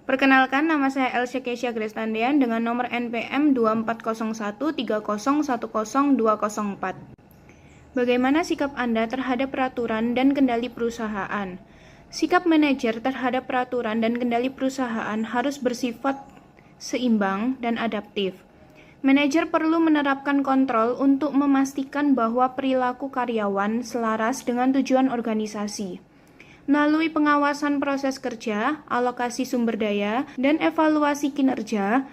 Perkenalkan, nama saya Elsya Kesia Grestandian dengan nomor NPM 240130100204. Bagaimana sikap Anda terhadap peraturan dan kendali perusahaan? Sikap manajer terhadap peraturan dan kendali perusahaan harus bersifat seimbang dan adaptif. Manajer perlu menerapkan kontrol untuk memastikan bahwa perilaku karyawan selaras dengan tujuan organisasi. Melalui pengawasan proses kerja, alokasi sumber daya, dan evaluasi kinerja.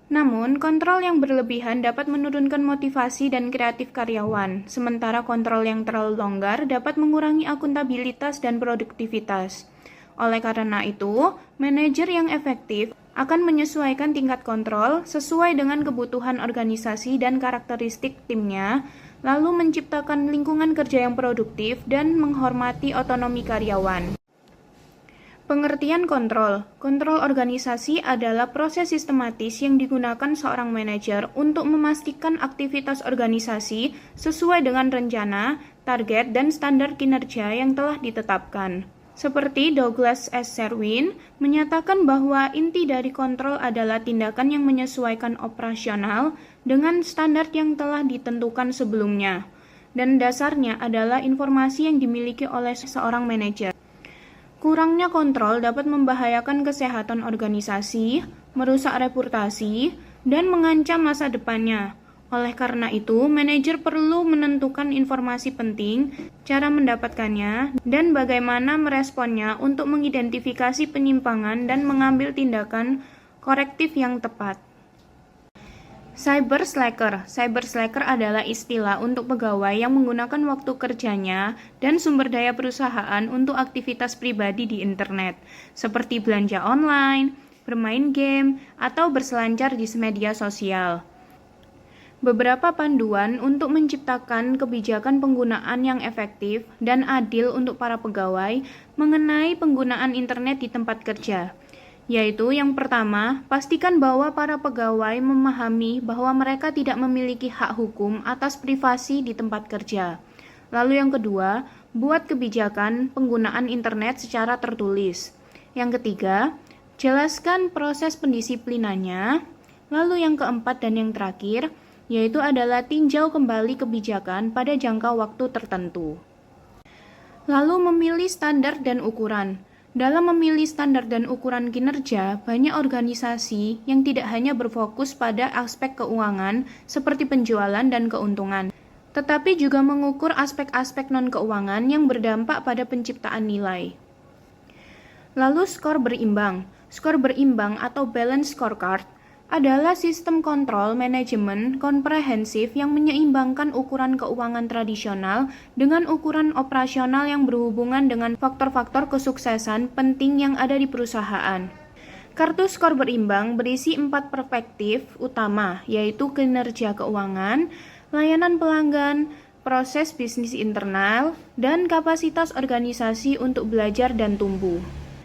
Namun, kontrol yang berlebihan dapat menurunkan motivasi dan kreatif karyawan, sementara kontrol yang terlalu longgar dapat mengurangi akuntabilitas dan produktivitas. Oleh karena itu, manajer yang efektif akan menyesuaikan tingkat kontrol sesuai dengan kebutuhan organisasi dan karakteristik timnya, lalu menciptakan lingkungan kerja yang produktif dan menghormati otonomi karyawan. Pengertian kontrol. Kontrol organisasi adalah proses sistematis yang digunakan seorang manajer untuk memastikan aktivitas organisasi sesuai dengan rencana, target, dan standar kinerja yang telah ditetapkan. Seperti Douglas S. Serwin menyatakan bahwa inti dari kontrol adalah tindakan yang menyesuaikan operasional dengan standar yang telah ditentukan sebelumnya, dan dasarnya adalah informasi yang dimiliki oleh seorang manajer. Kurangnya kontrol dapat membahayakan kesehatan organisasi, merusak reputasi, dan mengancam masa depannya. Oleh karena itu, manajer perlu menentukan informasi penting, cara mendapatkannya, dan bagaimana meresponnya untuk mengidentifikasi penyimpangan dan mengambil tindakan korektif yang tepat. Cyber slacker. Cyber slacker adalah istilah untuk pegawai yang menggunakan waktu kerjanya dan sumber daya perusahaan untuk aktivitas pribadi di internet, seperti belanja online, bermain game, atau berselancar di media sosial. Beberapa panduan untuk menciptakan kebijakan penggunaan yang efektif dan adil untuk para pegawai mengenai penggunaan internet di tempat kerja, yaitu yang pertama, pastikan bahwa para pegawai memahami bahwa mereka tidak memiliki hak hukum atas privasi di tempat kerja. Lalu yang kedua, buat kebijakan penggunaan internet secara tertulis. Yang ketiga, jelaskan proses pendisiplinannya. Lalu yang keempat dan yang terakhir, yaitu adalah tinjau kembali kebijakan pada jangka waktu tertentu. Lalu memilih standar dan ukuran. Dalam memilih standar dan ukuran kinerja, banyak organisasi yang tidak hanya berfokus pada aspek keuangan seperti penjualan dan keuntungan, tetapi juga mengukur aspek-aspek non-keuangan yang berdampak pada penciptaan nilai. Lalu skor berimbang. Skor berimbang atau balance scorecard adalah sistem kontrol manajemen komprehensif yang menyeimbangkan ukuran keuangan tradisional dengan ukuran operasional yang berhubungan dengan faktor-faktor kesuksesan penting yang ada di perusahaan. Kartu skor berimbang berisi 4 perspektif utama, yaitu kinerja keuangan, layanan pelanggan, proses bisnis internal, dan kapasitas organisasi untuk belajar dan tumbuh.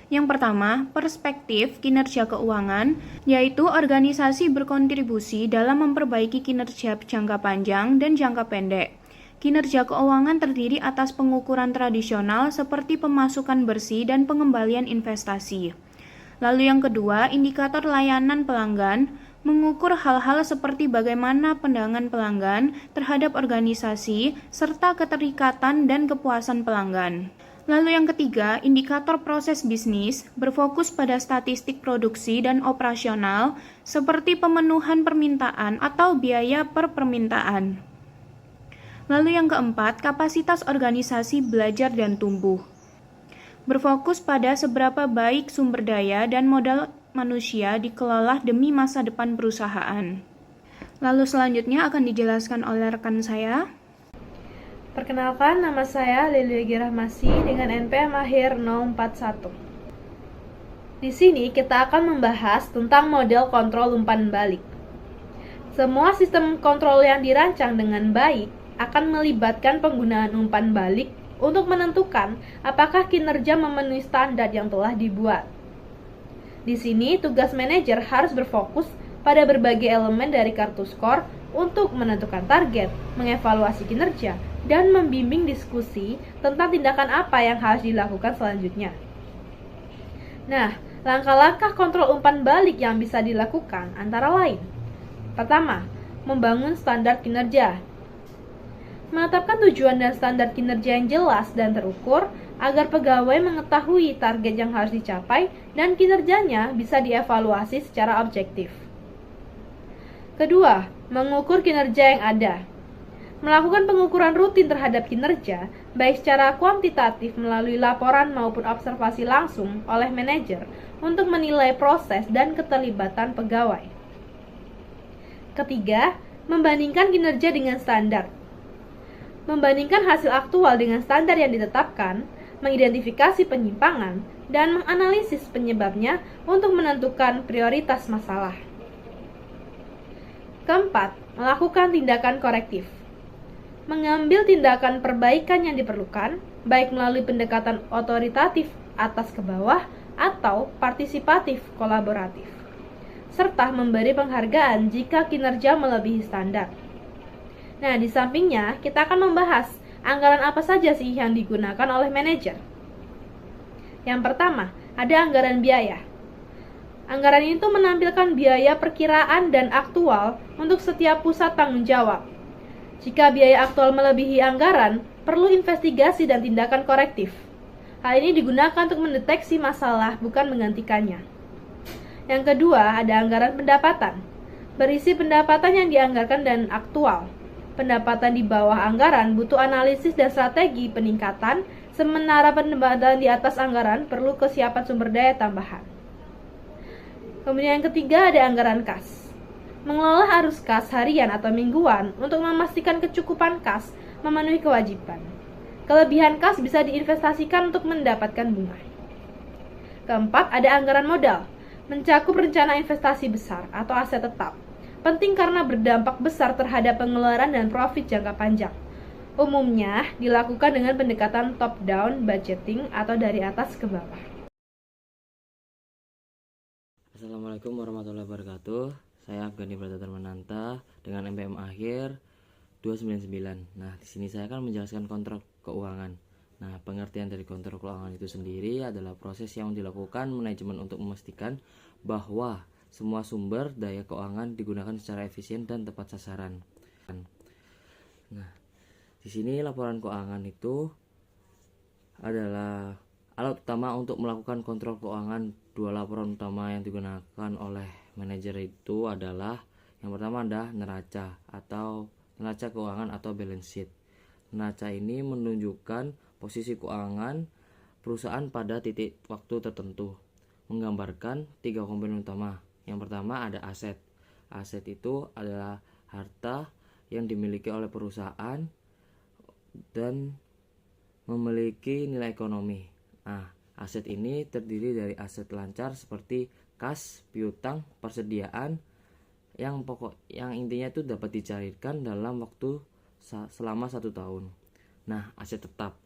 Yang pertama, perspektif kinerja keuangan, yaitu organisasi berkontribusi dalam memperbaiki kinerja jangka panjang dan jangka pendek. Kinerja keuangan terdiri atas pengukuran tradisional seperti pemasukan bersih dan pengembalian investasi. Lalu yang kedua, indikator layanan pelanggan, mengukur hal-hal seperti bagaimana pandangan pelanggan terhadap organisasi, serta keterikatan dan kepuasan pelanggan. Lalu yang ketiga, indikator proses bisnis berfokus pada statistik produksi dan operasional seperti pemenuhan permintaan atau biaya per permintaan. Lalu yang keempat, kapasitas organisasi belajar dan tumbuh. Berfokus pada seberapa baik sumber daya dan modal manusia dikelola demi masa depan perusahaan. Lalu selanjutnya akan dijelaskan oleh rekan saya. Perkenalkan, nama saya Lily Rahmasi dengan NPM akhir 041. Di sini kita akan membahas tentang model kontrol umpan balik. Semua sistem kontrol yang dirancang dengan baik akan melibatkan penggunaan umpan balik untuk menentukan apakah kinerja memenuhi standar yang telah dibuat. Di sini, tugas manajer harus berfokus pada berbagai elemen dari kartu skor untuk menentukan target, mengevaluasi kinerja, dan membimbing diskusi tentang tindakan apa yang harus dilakukan selanjutnya. Nah, Langkah-langkah kontrol umpan balik yang bisa dilakukan antara lain: pertama, membangun standar kinerja. Menetapkan tujuan dan standar kinerja yang jelas dan terukur agar pegawai mengetahui target yang harus dicapai dan kinerjanya bisa dievaluasi secara objektif. Kedua, mengukur kinerja yang ada. Melakukan pengukuran rutin terhadap kinerja, baik secara kuantitatif melalui laporan maupun observasi langsung oleh manajer untuk menilai proses dan keterlibatan pegawai. Ketiga, membandingkan kinerja dengan standar. Membandingkan hasil aktual dengan standar yang ditetapkan, mengidentifikasi penyimpangan, dan menganalisis penyebabnya untuk menentukan prioritas masalah. Keempat, melakukan tindakan korektif. Mengambil tindakan perbaikan yang diperlukan, baik melalui pendekatan otoritatif atas ke bawah atau partisipatif kolaboratif, serta memberi penghargaan jika kinerja melebihi standar. Nah, di sampingnya kita akan membahas anggaran apa saja sih yang digunakan oleh manajer. Yang pertama, ada anggaran biaya. Anggaran itu menampilkan biaya perkiraan dan aktual untuk setiap pusat tanggung jawab. Jika biaya aktual melebihi anggaran, perlu investigasi dan tindakan korektif. Hal ini digunakan untuk mendeteksi masalah, bukan menggantikannya. Yang kedua, ada anggaran pendapatan. Berisi pendapatan yang dianggarkan dan aktual. Pendapatan di bawah anggaran butuh analisis dan strategi peningkatan, sementara pendapatan di atas anggaran perlu kesiapan sumber daya tambahan. Kemudian yang ketiga, ada anggaran kas. Mengelola arus kas harian atau mingguan untuk memastikan kecukupan kas memenuhi kewajiban. Kelebihan kas bisa diinvestasikan untuk mendapatkan bunga. Keempat, ada anggaran modal. Mencakup rencana investasi besar atau aset tetap. Penting karena berdampak besar terhadap pengeluaran dan profit jangka panjang. Umumnya dilakukan dengan pendekatan top-down budgeting atau dari atas ke bawah. Assalamualaikum warahmatullahi wabarakatuh. Saya Afghani Pratadarmananta dengan MPM akhir 299. Nah, di sini saya akan menjelaskan kontrol keuangan. Nah, pengertian dari kontrol keuangan itu sendiri adalah proses yang dilakukan manajemen untuk memastikan bahwa semua sumber daya keuangan digunakan secara efisien dan tepat sasaran. Nah, di sini laporan keuangan itu adalah alat utama untuk melakukan kontrol keuangan. Dua laporan utama yang digunakan oleh manajer itu adalah yang pertama ada neraca keuangan atau balance sheet. Neraca ini menunjukkan posisi keuangan perusahaan pada titik waktu tertentu, menggambarkan tiga komponen utama. Yang pertama ada aset. Aset itu adalah harta yang dimiliki oleh perusahaan dan memiliki nilai ekonomi. Nah, aset ini terdiri dari aset lancar seperti kas, piutang, persediaan yang intinya itu dapat dicairkan dalam waktu selama 1 tahun. Nah, aset tetap.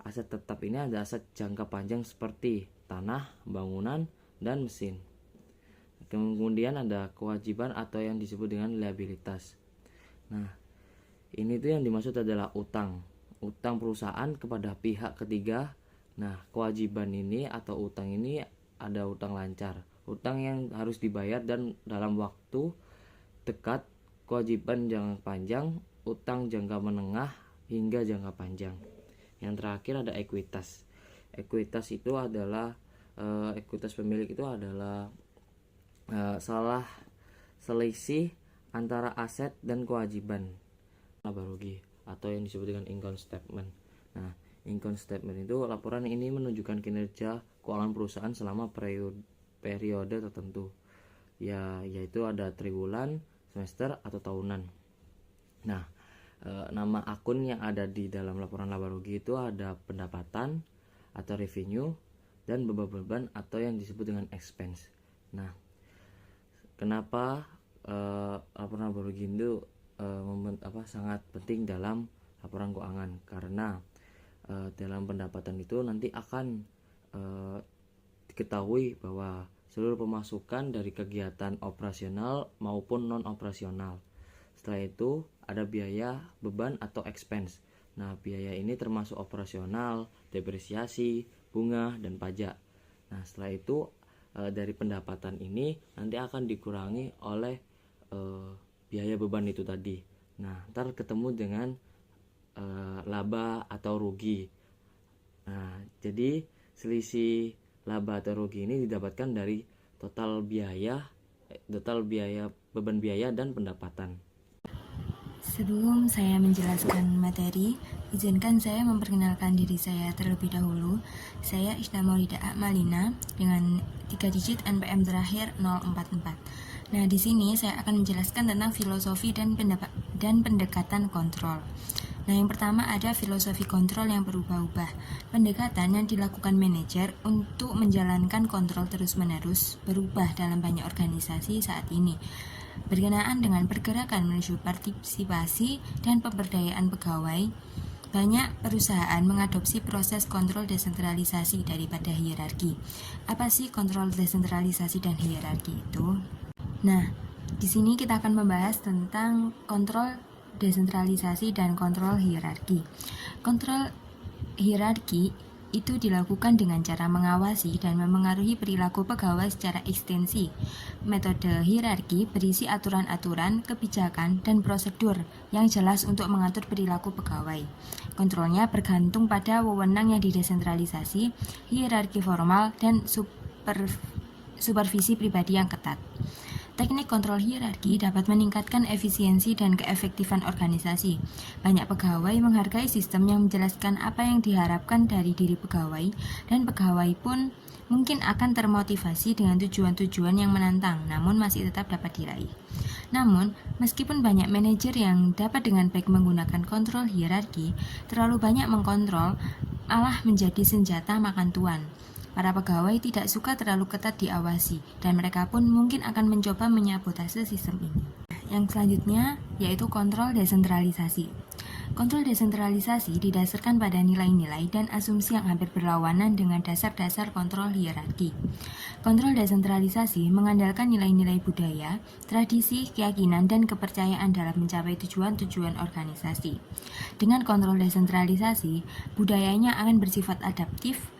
Aset tetap ini ada aset jangka panjang seperti tanah, bangunan, dan mesin. Kemudian ada kewajiban atau yang disebut dengan liabilitas. Nah, ini tuh yang dimaksud adalah utang perusahaan kepada pihak ketiga. Nah, kewajiban ini atau utang ini ada utang lancar, utang yang harus dibayar dan dalam waktu dekat, kewajiban jangka panjang, utang jangka menengah hingga jangka panjang. Yang terakhir ada ekuitas. Ekuitas itu adalah ekuitas pemilik itu adalah selisih antara aset dan kewajiban laba rugi atau yang disebut dengan income statement. Nah, income statement itu laporan ini menunjukkan kinerja keuangan perusahaan selama periode tertentu, yaitu ada triwulan, semester, atau tahunan. Nah, nama akun yang ada di dalam laporan laba rugi itu ada pendapatan atau revenue dan beban atau yang disebut dengan expense. Nah, kenapa laporan laba rugi itu sangat penting dalam laporan keuangan? Karena dalam pendapatan itu nanti akan diketahui bahwa seluruh pemasukan dari kegiatan operasional maupun non operasional. Setelah itu ada biaya, beban atau expense. Nah, biaya ini termasuk operasional, depresiasi, bunga, dan pajak. Nah, setelah itu dari pendapatan ini nanti akan dikurangi oleh biaya beban itu tadi. Nah, ntar ketemu dengan laba atau rugi. Nah, jadi selisih laba atau rugi ini didapatkan dari total biaya beban biaya dan pendapatan. Sebelum saya menjelaskan materi, izinkan saya memperkenalkan diri saya terlebih dahulu. Saya Isna Maulida Akmalina dengan 3 digit NPM terakhir 044. Nah, di sini saya akan menjelaskan tentang filosofi dan pendekatan kontrol. Nah, yang pertama ada filosofi kontrol yang berubah-ubah. Pendekatan yang dilakukan manajer untuk menjalankan kontrol terus-menerus berubah dalam banyak organisasi saat ini. Berkenaan dengan pergerakan menuju partisipasi dan pemberdayaan pegawai, banyak perusahaan mengadopsi proses kontrol desentralisasi daripada hierarki. Apa sih kontrol desentralisasi dan hierarki itu? Nah, di sini kita akan membahas tentang kontrol desentralisasi dan kontrol hierarki. Kontrol hierarki itu dilakukan dengan cara mengawasi dan memengaruhi perilaku pegawai secara ekstensi. Metode hierarki berisi aturan-aturan, kebijakan, dan prosedur yang jelas untuk mengatur perilaku pegawai. Kontrolnya bergantung pada wewenang yang didesentralisasi, hierarki formal, dan supervisi pribadi yang ketat. Teknik kontrol hierarki dapat meningkatkan efisiensi dan keefektifan organisasi. Banyak pegawai menghargai sistem yang menjelaskan apa yang diharapkan dari diri pegawai, dan pegawai pun mungkin akan termotivasi dengan tujuan-tujuan yang menantang, namun masih tetap dapat diraih. Namun, meskipun banyak manajer yang dapat dengan baik menggunakan kontrol hierarki, terlalu banyak mengkontrol malah menjadi senjata makan tuan. Para pegawai tidak suka terlalu ketat diawasi, dan mereka pun mungkin akan mencoba menyabotase sistem ini. Yang selanjutnya yaitu kontrol desentralisasi. Kontrol desentralisasi didasarkan pada nilai-nilai dan asumsi yang hampir berlawanan dengan dasar-dasar kontrol hierarki. Kontrol desentralisasi mengandalkan nilai-nilai budaya, tradisi, keyakinan, dan kepercayaan dalam mencapai tujuan-tujuan organisasi. Dengan kontrol desentralisasi, budayanya akan bersifat adaptif.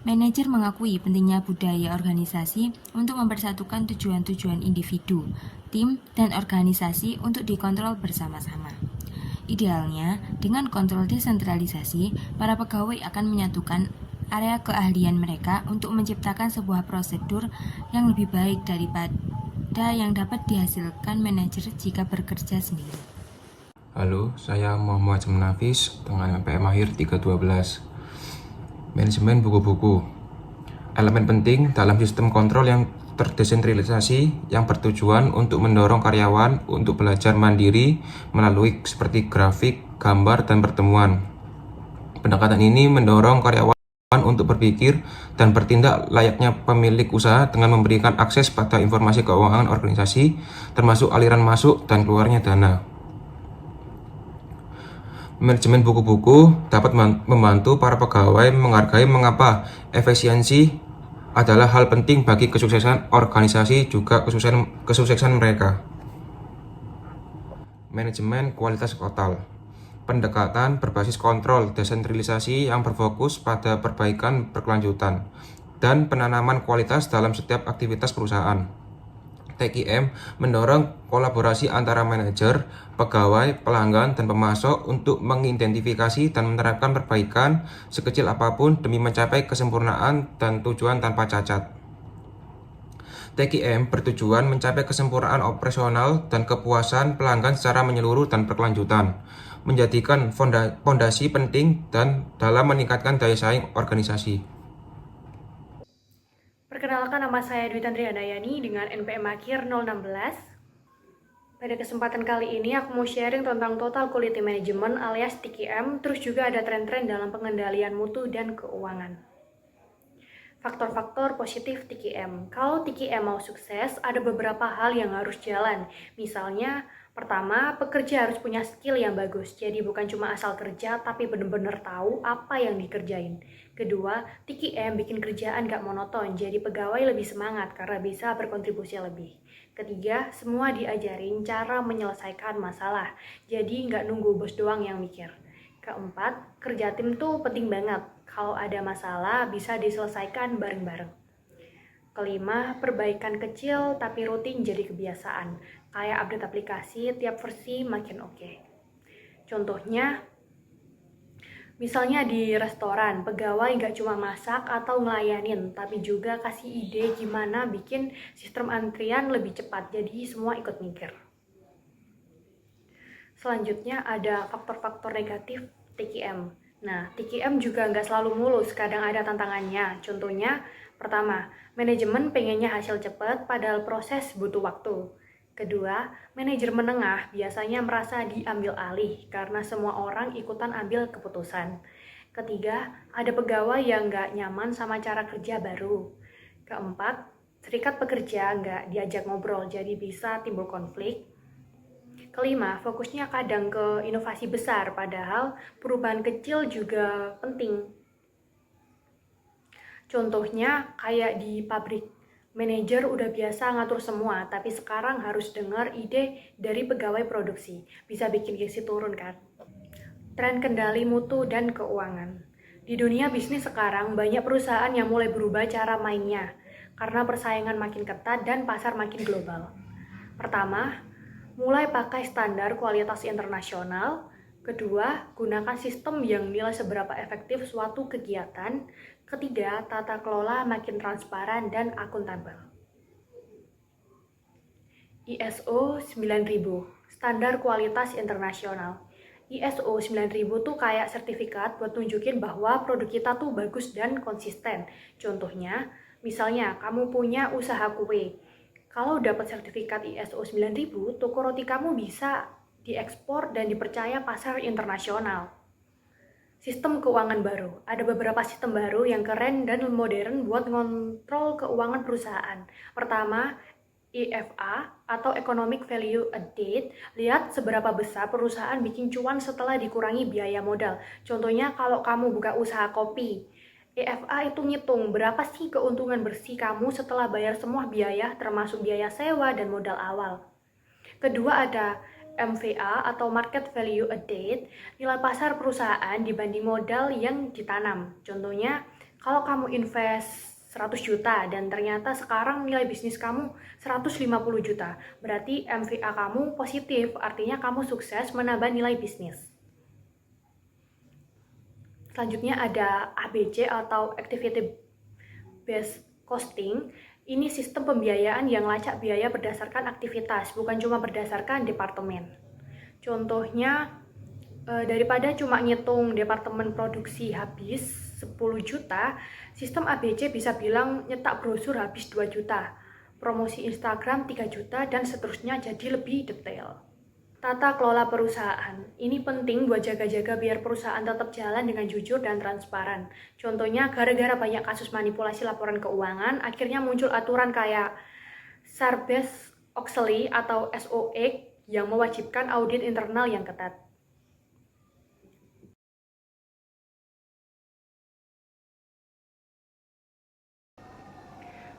Manajer mengakui pentingnya budaya organisasi untuk mempersatukan tujuan-tujuan individu, tim, dan organisasi untuk dikontrol bersama-sama. Idealnya, dengan kontrol desentralisasi, para pegawai akan menyatukan area keahlian mereka untuk menciptakan sebuah prosedur yang lebih baik daripada yang dapat dihasilkan manajer jika bekerja sendiri. Halo, saya Muhammad Nafis dengan MPM akhir 312. Manajemen buku-buku. Elemen penting dalam sistem kontrol yang terdesentralisasi yang bertujuan untuk mendorong karyawan untuk belajar mandiri melalui seperti grafik, gambar, dan pertemuan. Pendekatan ini mendorong karyawan untuk berpikir dan bertindak layaknya pemilik usaha dengan memberikan akses pada informasi keuangan organisasi, termasuk aliran masuk dan keluarnya dana. Manajemen buku-buku dapat membantu para pegawai menghargai mengapa efisiensi adalah hal penting bagi kesuksesan organisasi juga kesuksesan mereka. Manajemen kualitas total. Pendekatan berbasis kontrol desentralisasi yang berfokus pada perbaikan berkelanjutan dan penanaman kualitas dalam setiap aktivitas perusahaan. TKM mendorong kolaborasi antara manajer, pegawai, pelanggan, dan pemasok untuk mengidentifikasi dan menerapkan perbaikan sekecil apapun demi mencapai kesempurnaan dan tujuan tanpa cacat. TKM bertujuan mencapai kesempurnaan operasional dan kepuasan pelanggan secara menyeluruh dan berkelanjutan, menjadikan fondasi penting dan dalam meningkatkan daya saing organisasi. Perkenalkan, nama saya Dwi Tandri Handayani dengan NPM akhir 016. Pada kesempatan kali ini aku mau sharing tentang Total Quality Management alias TQM, terus juga ada tren-tren dalam pengendalian mutu dan keuangan. Faktor-faktor positif TQM. Kalau TQM mau sukses, ada beberapa hal yang harus jalan. Misalnya, pertama, pekerja harus punya skill yang bagus. Jadi bukan cuma asal kerja, tapi benar-benar tahu apa yang dikerjain. Kedua, TQM bikin kerjaan gak monoton, jadi pegawai lebih semangat karena bisa berkontribusi lebih. Ketiga, semua diajarin cara menyelesaikan masalah, jadi gak nunggu bos doang yang mikir. Keempat, kerja tim tuh penting banget. Kalau ada masalah, bisa diselesaikan bareng-bareng. Kelima, perbaikan kecil tapi rutin jadi kebiasaan. Kayak update aplikasi, tiap versi makin oke. Contohnya, misalnya di restoran, pegawai nggak cuma masak atau ngelayanin, tapi juga kasih ide gimana bikin sistem antrian lebih cepat, jadi semua ikut mikir. Selanjutnya ada faktor-faktor negatif TQM. Nah, TQM juga nggak selalu mulus, kadang ada tantangannya. Contohnya, pertama, manajemen pengennya hasil cepat, padahal proses butuh waktu. Kedua, manajer menengah biasanya merasa diambil alih karena semua orang ikutan ambil keputusan. Ketiga, ada pegawai yang nggak nyaman sama cara kerja baru. Keempat, serikat pekerja nggak diajak ngobrol, jadi bisa timbul konflik. Kelima, fokusnya kadang ke inovasi besar, padahal perubahan kecil juga penting. Contohnya kayak di pabrik. Manajer udah biasa ngatur semua, tapi sekarang harus dengar ide dari pegawai produksi. Bisa bikin gengsi turun kan? Tren kendali mutu dan keuangan. Di dunia bisnis sekarang, banyak perusahaan yang mulai berubah cara mainnya, karena persaingan makin ketat dan pasar makin global. Pertama, mulai pakai standar kualitas internasional. Kedua, gunakan sistem yang nilai seberapa efektif suatu kegiatan. Ketiga, tata kelola makin transparan dan akuntabel. ISO 9000, Standar Kualitas Internasional. ISO 9000 tuh kayak sertifikat buat nunjukin bahwa produk kita tuh bagus dan konsisten. Contohnya, misalnya kamu punya usaha kue. Kalau dapat sertifikat ISO 9000, toko roti kamu bisa diekspor dan dipercaya pasar internasional. Sistem keuangan baru. Ada beberapa sistem baru yang keren dan modern buat ngontrol keuangan perusahaan. Pertama, EVA atau Economic Value Added. Lihat seberapa besar perusahaan bikin cuan setelah dikurangi biaya modal. Contohnya kalau kamu buka usaha kopi, EVA itu ngitung berapa sih keuntungan bersih kamu setelah bayar semua biaya termasuk biaya sewa dan modal awal. Kedua ada MVA atau Market Value Added, nilai pasar perusahaan dibanding modal yang ditanam. Contohnya, kalau kamu invest 100 juta dan ternyata sekarang nilai bisnis kamu 150 juta, berarti MVA kamu positif, artinya kamu sukses menambah nilai bisnis. Selanjutnya ada ABC atau Activity Based Costing. Ini sistem pembiayaan yang lacak biaya berdasarkan aktivitas, bukan cuma berdasarkan departemen. Contohnya, daripada cuma ngitung departemen produksi habis 10 juta, sistem ABC bisa bilang nyetak brosur habis 2 juta, promosi Instagram 3 juta, dan seterusnya, jadi lebih detail. Tata kelola perusahaan. Ini penting buat jaga-jaga biar perusahaan tetap jalan dengan jujur dan transparan. Contohnya, gara-gara banyak kasus manipulasi laporan keuangan, akhirnya muncul aturan kayak Sarbanes-Oxley atau SOX yang mewajibkan audit internal yang ketat.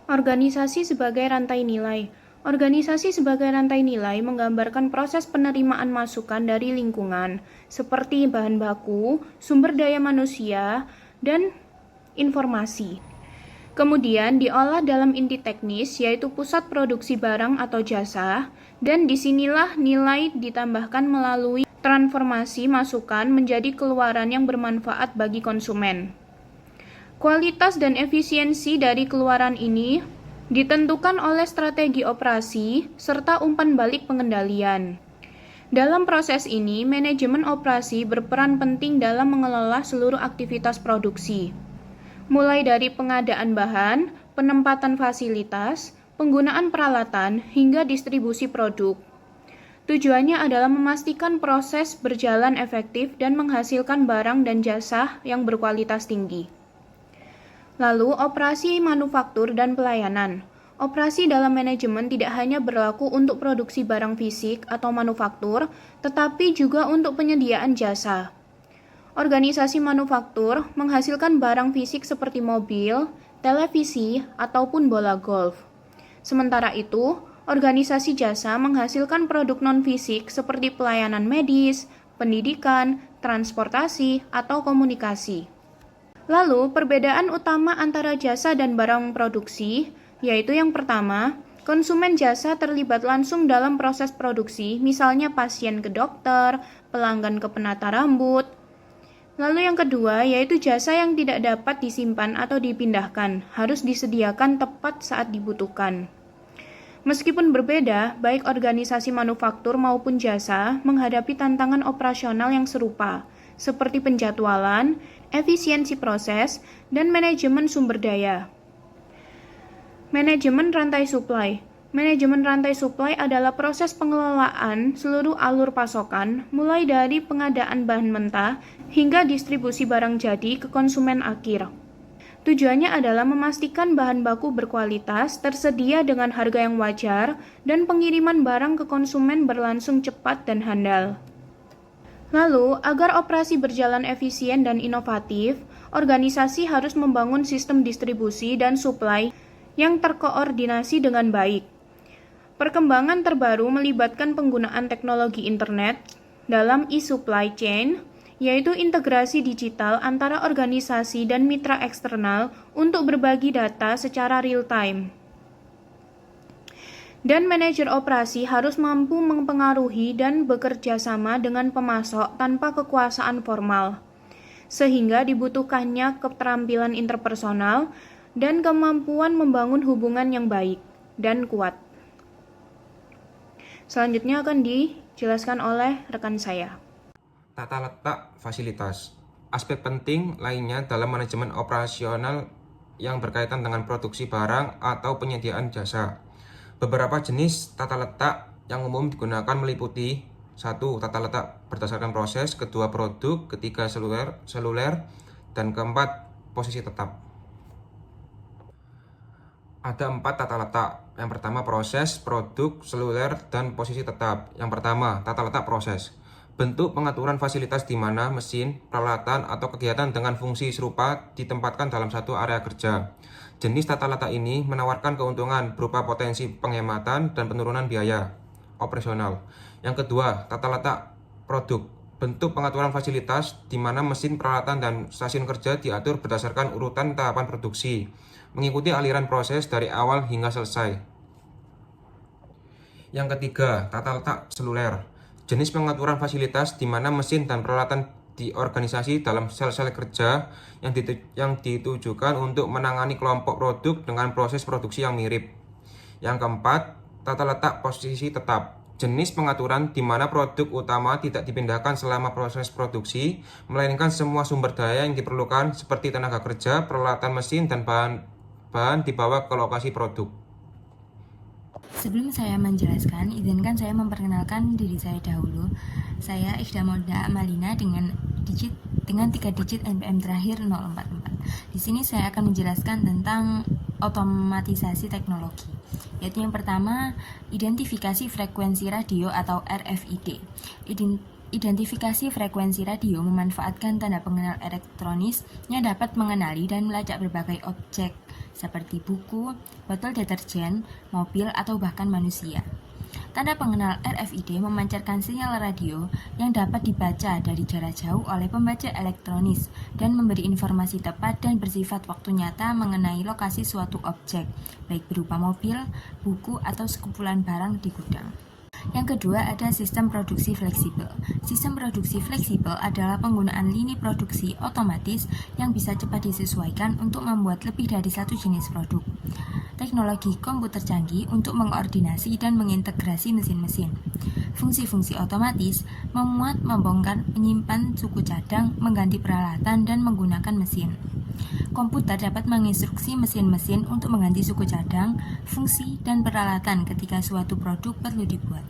Organisasi sebagai rantai nilai. Organisasi sebagai rantai nilai menggambarkan proses penerimaan masukan dari lingkungan, seperti bahan baku, sumber daya manusia, dan informasi. Kemudian diolah dalam inti teknis, yaitu pusat produksi barang atau jasa, dan disinilah nilai ditambahkan melalui transformasi masukan menjadi keluaran yang bermanfaat bagi konsumen. Kualitas dan efisiensi dari keluaran ini ditentukan oleh strategi operasi serta umpan balik pengendalian. Dalam proses ini, manajemen operasi berperan penting dalam mengelola seluruh aktivitas produksi, mulai dari pengadaan bahan, penempatan fasilitas, penggunaan peralatan, hingga distribusi produk. Tujuannya adalah memastikan proses berjalan efektif dan menghasilkan barang dan jasa yang berkualitas tinggi. Lalu, operasi manufaktur dan pelayanan. Operasi dalam manajemen tidak hanya berlaku untuk produksi barang fisik atau manufaktur, tetapi juga untuk penyediaan jasa. Organisasi manufaktur menghasilkan barang fisik seperti mobil, televisi, ataupun bola golf. Sementara itu, organisasi jasa menghasilkan produk non-fisik seperti pelayanan medis, pendidikan, transportasi, atau komunikasi. Lalu, perbedaan utama antara jasa dan barang produksi. yaitu yang pertama, konsumen jasa terlibat langsung dalam proses produksi, misalnya pasien ke dokter, pelanggan ke penata rambut. Lalu yang kedua, yaitu jasa yang tidak dapat disimpan atau dipindahkan, harus disediakan tepat saat dibutuhkan. Meskipun berbeda, baik organisasi manufaktur maupun jasa menghadapi tantangan operasional yang serupa, seperti penjadwalan, efisiensi proses, dan manajemen sumber daya. Manajemen rantai suplai. Manajemen rantai suplai adalah proses pengelolaan seluruh alur pasokan, mulai dari pengadaan bahan mentah hingga distribusi barang jadi ke konsumen akhir. Tujuannya adalah memastikan bahan baku berkualitas, tersedia dengan harga yang wajar, dan pengiriman barang ke konsumen berlangsung cepat dan handal. Lalu, agar operasi berjalan efisien dan inovatif, organisasi harus membangun sistem distribusi dan suplai yang terkoordinasi dengan baik. Perkembangan terbaru melibatkan penggunaan teknologi internet dalam e-supply chain, yaitu integrasi digital antara organisasi dan mitra eksternal untuk berbagi data secara real-time. Dan manajer operasi harus mampu mempengaruhi dan bekerja sama dengan pemasok tanpa kekuasaan formal, sehingga dibutuhkannya keterampilan interpersonal dan kemampuan membangun hubungan yang baik dan kuat. Selanjutnya akan dijelaskan oleh rekan saya. Tata letak fasilitas. Aspek penting lainnya dalam manajemen operasional yang berkaitan dengan produksi barang atau penyediaan jasa. Beberapa jenis tata letak yang umum digunakan meliputi 1. Tata letak berdasarkan proses, 2. Produk, 3. Seluler, dan 4. Posisi tetap. Ada 4 tata letak. Yang pertama proses, produk, seluler, dan posisi tetap. Yang pertama, tata letak proses. Bentuk pengaturan fasilitas di mana mesin, peralatan, atau kegiatan dengan fungsi serupa ditempatkan dalam satu area kerja. Jenis tata letak ini menawarkan keuntungan berupa potensi penghematan dan penurunan biaya operasional. Yang kedua, tata letak produk. Bentuk pengaturan fasilitas di mana mesin, peralatan, dan stasiun kerja diatur berdasarkan urutan tahapan produksi, mengikuti aliran proses dari awal hingga selesai. Yang ketiga, tata letak seluler. Jenis pengaturan fasilitas di mana mesin dan peralatan di organisasi dalam sel-sel kerja yang ditujukan untuk menangani kelompok produk dengan proses produksi yang mirip. Yang keempat, tata letak posisi tetap. Jenis pengaturan di mana produk utama tidak dipindahkan selama proses produksi, melainkan semua sumber daya yang diperlukan seperti tenaga kerja, peralatan mesin, dan bahan dibawa ke lokasi produk. Sebelum saya menjelaskan, izinkan saya memperkenalkan diri saya dahulu. Saya Ikhda Molda Amalina dengan 3 digit NPM terakhir 044. Di sini saya akan menjelaskan tentang otomatisasi teknologi, yaitu yang pertama, identifikasi frekuensi radio atau RFID. Identifikasi frekuensi radio memanfaatkan tanda pengenal elektronis yang dapat mengenali dan melacak berbagai objek seperti buku, botol deterjen, mobil, atau bahkan manusia. Tanda pengenal RFID memancarkan sinyal radio yang dapat dibaca dari jarak jauh oleh pembaca elektronis dan memberi informasi tepat dan bersifat waktu nyata mengenai lokasi suatu objek, baik berupa mobil, buku, atau sekumpulan barang di gudang. Yang kedua, ada sistem produksi fleksibel. Sistem produksi fleksibel adalah penggunaan lini produksi otomatis yang bisa cepat disesuaikan untuk membuat lebih dari satu jenis produk. Teknologi komputer canggih untuk mengkoordinasi dan mengintegrasi mesin-mesin. Fungsi-fungsi otomatis memuat, membongkar, menyimpan suku cadang, mengganti peralatan, dan menggunakan mesin. Komputer dapat menginstruksi mesin-mesin untuk mengganti suku cadang, fungsi, dan peralatan ketika suatu produk perlu dibuat.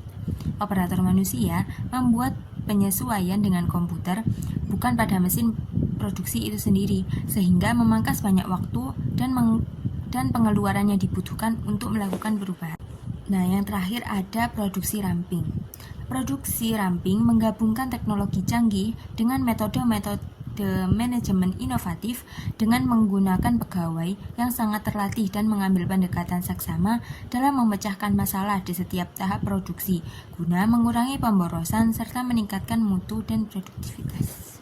Operator manusia membuat penyesuaian dengan komputer, bukan pada mesin produksi itu sendiri, sehingga memangkas banyak waktu dan pengeluaran yang dibutuhkan untuk melakukan perubahan. Nah, yang terakhir ada produksi ramping. Produksi ramping menggabungkan teknologi canggih dengan metode-metode manajemen inovatif dengan menggunakan pegawai yang sangat terlatih dan mengambil pendekatan saksama dalam memecahkan masalah di setiap tahap produksi guna mengurangi pemborosan serta meningkatkan mutu dan produktivitas.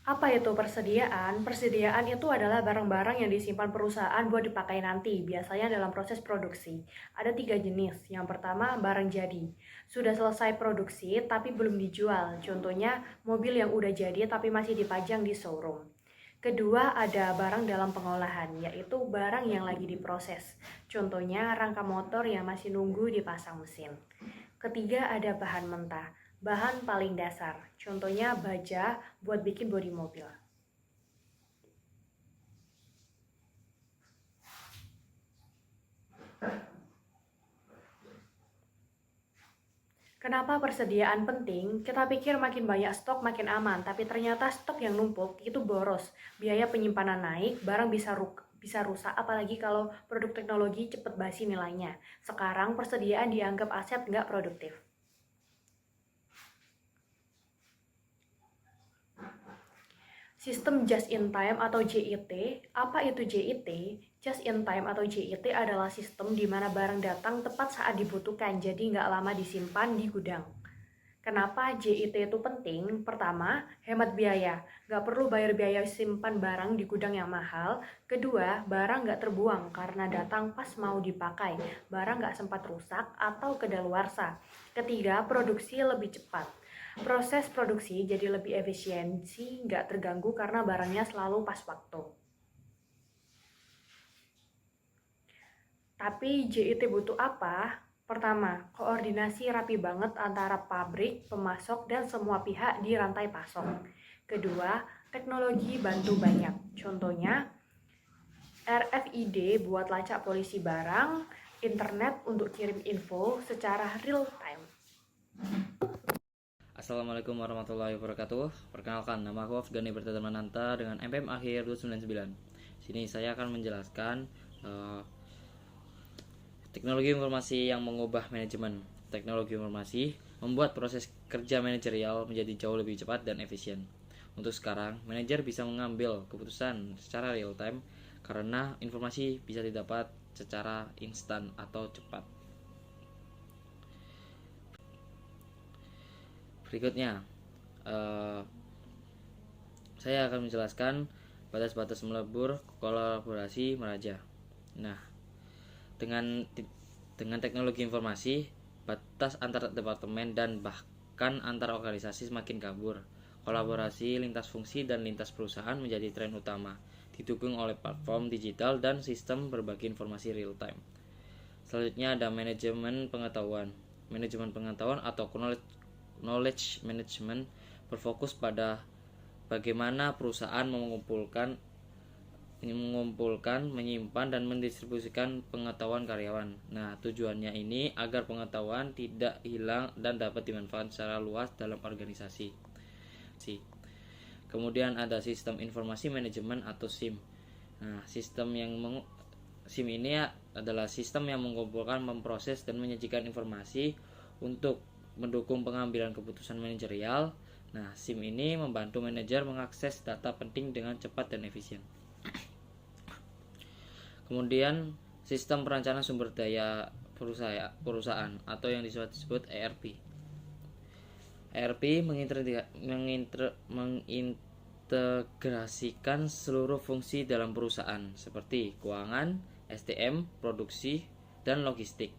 Apa itu persediaan? Persediaan itu adalah barang-barang yang disimpan perusahaan buat dipakai nanti, biasanya dalam proses produksi. Ada 3 jenis. Yang pertama, barang jadi. Sudah selesai produksi tapi belum dijual. Contohnya, mobil yang udah jadi tapi masih dipajang di showroom. Kedua, ada barang dalam pengolahan, yaitu barang yang lagi diproses. Contohnya, rangka motor yang masih nunggu dipasang mesin. Ketiga, ada bahan mentah. Bahan paling dasar, contohnya baja buat bikin bodi mobil. Kenapa persediaan penting? Kita pikir makin banyak stok makin aman, tapi ternyata stok yang numpuk itu boros. Biaya penyimpanan naik, barang bisa rusak, apalagi kalau produk teknologi cepat basi nilainya. Sekarang persediaan dianggap aset nggak produktif. Sistem just in time atau JIT, apa itu JIT? Just in time atau JIT adalah sistem di mana barang datang tepat saat dibutuhkan, jadi nggak lama disimpan di gudang. Kenapa JIT itu penting? Pertama, hemat biaya. Nggak perlu bayar biaya simpan barang di gudang yang mahal. Kedua, barang nggak terbuang karena datang pas mau dipakai. Barang nggak sempat rusak atau kedaluarsa. Ketiga, produksi lebih cepat. Proses produksi jadi lebih efisiensi, nggak terganggu karena barangnya selalu pas waktu. Tapi JIT butuh apa? Pertama, koordinasi rapi banget antara pabrik, pemasok, dan semua pihak di rantai pasok. Kedua, teknologi bantu banyak. Contohnya, RFID buat lacak polisi barang, internet untuk kirim info secara real time. Assalamualaikum warahmatullahi wabarakatuh. Perkenalkan, nama aku Afgani Bertadarmananta dengan MPM akhir 299. Sini saya akan menjelaskan teknologi informasi yang mengubah manajemen. Teknologi informasi membuat proses kerja manajerial menjadi jauh lebih cepat dan efisien. Untuk sekarang, manajer bisa mengambil keputusan secara real time karena informasi bisa didapat secara instan atau cepat. Berikutnya, saya akan menjelaskan batas-batas melebur kolaborasi meraja. Nah, dengan teknologi informasi, batas antar departemen dan bahkan antar organisasi semakin kabur. Kolaborasi lintas fungsi dan lintas perusahaan menjadi tren utama, didukung oleh platform digital dan sistem berbagi informasi real time. Selanjutnya ada manajemen pengetahuan. Manajemen pengetahuan atau knowledge management berfokus pada bagaimana perusahaan mengumpulkan, menyimpan dan mendistribusikan pengetahuan karyawan. Nah, tujuannya ini agar pengetahuan tidak hilang dan dapat dimanfaatkan secara luas dalam organisasi. Kemudian ada sistem informasi manajemen atau SIM. Nah, SIM ini adalah sistem yang mengumpulkan, memproses dan menyajikan informasi untuk mendukung pengambilan keputusan manajerial. Nah, SIM ini membantu manajer mengakses data penting dengan cepat dan efisien. Kemudian, sistem perencanaan sumber daya perusahaan atau yang disebut ERP. ERP mengintegrasikan seluruh fungsi dalam perusahaan seperti keuangan, SDM, produksi, dan logistik.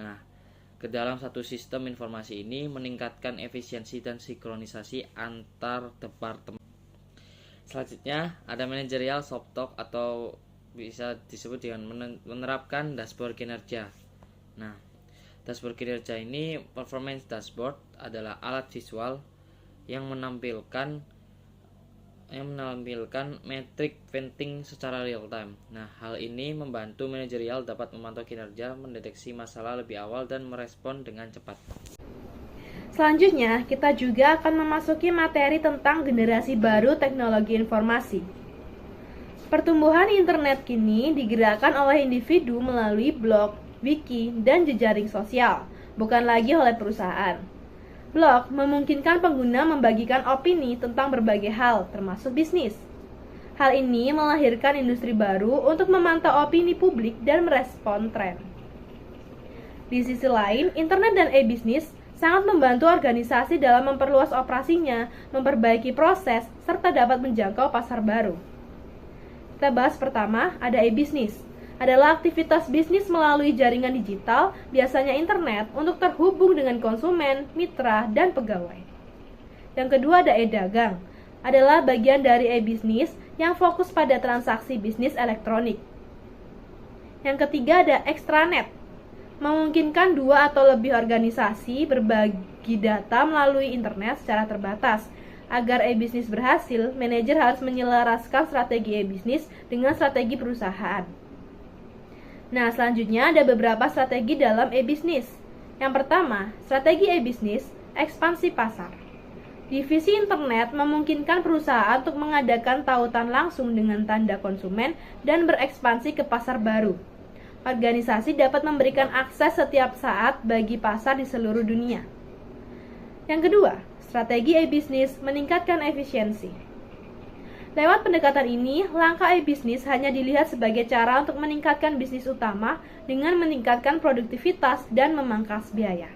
Nah, ke dalam satu sistem informasi ini meningkatkan efisiensi dan sinkronisasi antar departemen. Selanjutnya ada managerial soft talk atau bisa disebut dengan menerapkan dashboard kinerja. Nah, dashboard kinerja ini performance dashboard adalah alat visual yang menampilkan metrik penting secara real time. Nah, hal ini membantu manajerial dapat memantau kinerja, mendeteksi masalah lebih awal dan merespon dengan cepat. Selanjutnya, kita juga akan memasuki materi tentang generasi baru teknologi informasi. Pertumbuhan internet kini digerakkan oleh individu melalui blog, wiki, dan jejaring sosial, bukan lagi oleh perusahaan. Blog memungkinkan pengguna membagikan opini tentang berbagai hal, termasuk bisnis. Hal ini melahirkan industri baru untuk memantau opini publik dan merespon tren. Di sisi lain, internet dan e-bisnis sangat membantu organisasi dalam memperluas operasinya, memperbaiki proses, serta dapat menjangkau pasar baru. Kita bahas pertama, ada e-business. Adalah aktivitas bisnis melalui jaringan digital, biasanya internet, untuk terhubung dengan konsumen, mitra, dan pegawai. Yang kedua ada e-dagang. Adalah bagian dari e-business yang fokus pada transaksi bisnis elektronik. Yang ketiga ada extranet. Memungkinkan dua atau lebih organisasi berbagi data melalui internet secara terbatas. Agar e-bisnis berhasil, manajer harus menyelaraskan strategi e-bisnis dengan strategi perusahaan. Nah, selanjutnya ada beberapa strategi dalam e-bisnis. Yang pertama, strategi e-bisnis, ekspansi pasar. Divisi internet memungkinkan perusahaan untuk mengadakan tautan langsung dengan tanda konsumen dan berekspansi ke pasar baru. Organisasi dapat memberikan akses setiap saat bagi pasar di seluruh dunia. Yang kedua, strategi e-bisnis meningkatkan efisiensi. Lewat pendekatan ini, langkah e-bisnis hanya dilihat sebagai cara untuk meningkatkan bisnis utama dengan meningkatkan produktivitas dan memangkas biaya.